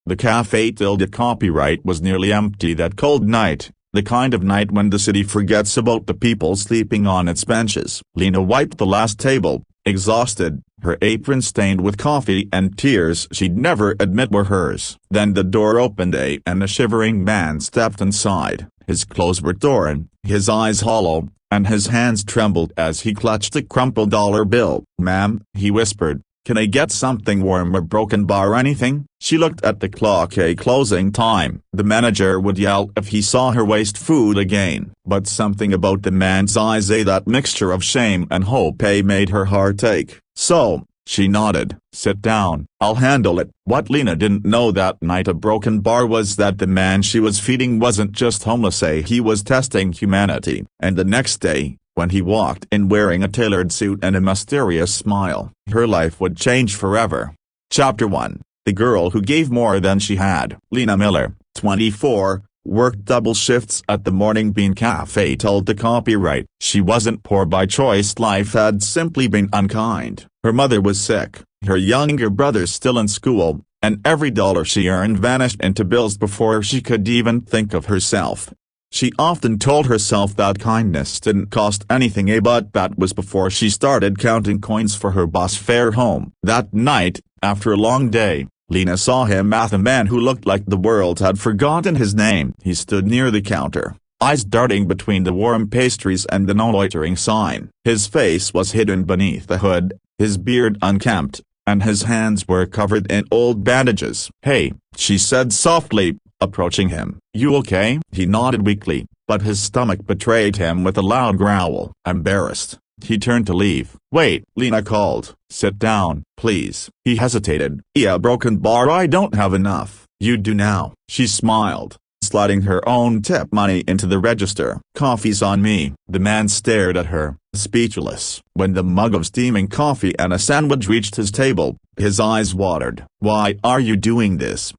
The café copyright was nearly empty that cold night, the kind of night when the city forgets about the people sleeping on its benches. Lena wiped the last table, exhausted, her apron stained with coffee and tears she'd never admit were hers. Then the door opened and a shivering man stepped inside. His clothes were torn, his eyes hollow, and his hands trembled as he clutched a crumpled dollar bill. "Ma'am," he whispered, "can I get something warm or broken bar or anything?" She looked at the clock. A closing time. The manager would yell if he saw her waste food again. But something about the man's eyes, that mixture of shame and hope, made her heart ache. "So," she nodded, "sit down, I'll handle it." What Lena didn't know that night a broken bar was that the man she was feeding wasn't just homeless, he was testing humanity. And the next day, when he walked in wearing a tailored suit and a mysterious smile, her life would change forever. Chapter 1. The girl who gave more than she had. Lena Miller, 24, worked double shifts at the Morning Bean Cafe. Told the copyright she wasn't poor by choice, life had simply been unkind. Her mother was sick, her younger brother still in school, and every dollar she earned vanished into bills before she could even think of herself. She often told herself that kindness didn't cost anything, but that was before she started counting coins for her bus fare home. That night, after a long day, Lena saw him at a man who looked like the world had forgotten his name. He stood near the counter, eyes darting between the warm pastries and the no loitering sign. His face was hidden beneath the hood, his beard unkempt, and his hands were covered in old bandages. "Hey," she said softly, approaching him. "You okay?" He nodded weakly, but his stomach betrayed him with a loud growl. Embarrassed, he turned to leave. "Wait," Lena called. "Sit down, please." He hesitated. "Yeah, broken bar, I don't have enough." "You do now." She smiled, sliding her own tip money into the register. "Coffee's on me." The man stared at her, speechless. When the mug of steaming coffee and a sandwich reached his table, his eyes watered. "Why are you doing this?"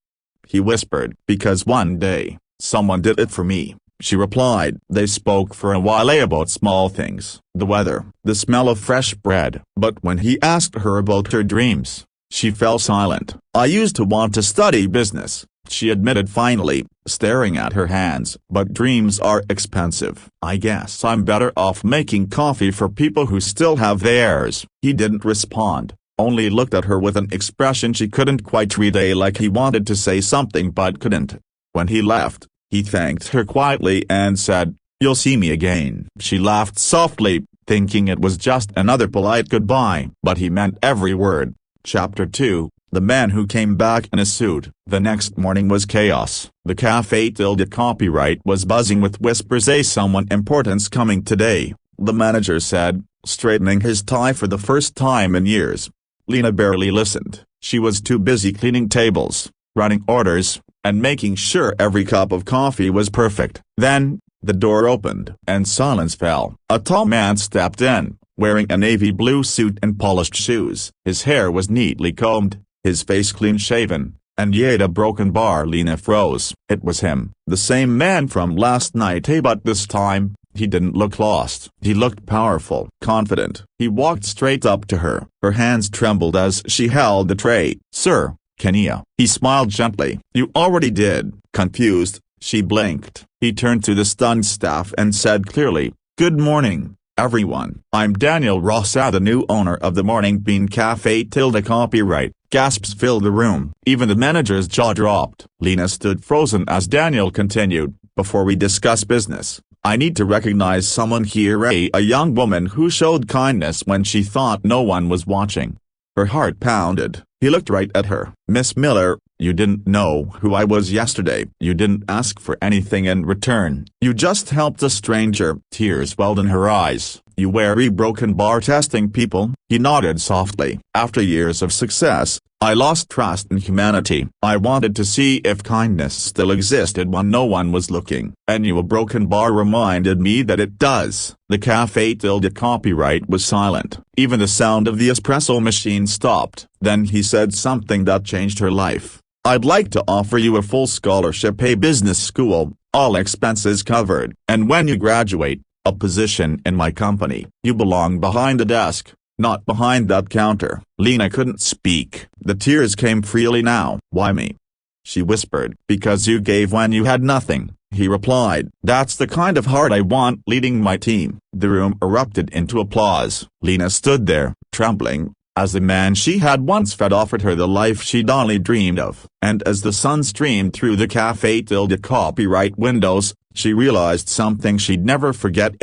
he whispered. "Because one day, someone did it for me," she replied. They spoke for a while about small things, the weather, the smell of fresh bread. But when he asked her about her dreams, she fell silent. "I used to want to study business," she admitted finally, staring at her hands. "But dreams are expensive. I guess I'm better off making coffee for people who still have theirs." He didn't respond, only looked at her with an expression she couldn't quite read, like he wanted to say something but couldn't. When he left, he thanked her quietly and said, "You'll see me again." She laughed softly, thinking it was just another polite goodbye, but he meant every word. Chapter 2. The man who came back in a suit. The next morning was chaos. The café copyright was buzzing with whispers. "Someone important's coming today," the manager said, straightening his tie for the first time in years. Lena barely listened. She was too busy cleaning tables, running orders, and making sure every cup of coffee was perfect. Then, the door opened, and silence fell. A tall man stepped in, wearing a navy blue suit and polished shoes. His hair was neatly combed, his face clean-shaven, and yet a broken bar. Lena froze. It was him, the same man from last night, but this time, he didn't look lost. He looked powerful, confident. He walked straight up to her. Her hands trembled as she held the tray. "Sir, Kenya." He smiled gently. "You already did." Confused, she blinked. He turned to the stunned staff and said clearly, "Good morning, everyone. I'm Daniel Rossa, the new owner of the Morning Bean Cafe copyright." Gasps filled the room. Even the manager's jaw dropped. Lena stood frozen as Daniel continued, "Before we discuss business, I need to recognize someone here." A young woman who showed kindness when she thought no one was watching. Her heart pounded. He looked right at her. "Miss Miller, you didn't know who I was yesterday. You didn't ask for anything in return. You just helped a stranger." Tears welled in her eyes. "You wary broken bar testing people?" He nodded softly. "After years of success, I lost trust in humanity. I wanted to see if kindness still existed when no one was looking. And you, a broken bar, reminded me that it does." The café copyright was silent. Even the sound of the espresso machine stopped. Then he said something that changed her life. "I'd like to offer you a full scholarship, a business school, all expenses covered. And when you graduate, a position in my company. You belong behind the desk, not behind that counter." Lena couldn't speak. The tears came freely now. "Why me?" she whispered. Because you gave when you had nothing, he replied. That's the kind of heart I want leading my team. The room erupted into applause. Lena stood there, trembling, as the man she had once fed offered her the life she'd only dreamed of. And as the sun streamed through the café-copyright windows, she realized something she'd never forget.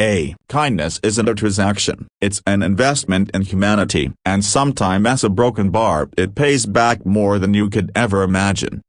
Kindness isn't a transaction. It's an investment in humanity. And sometimes as a broken bar, it pays back more than you could ever imagine.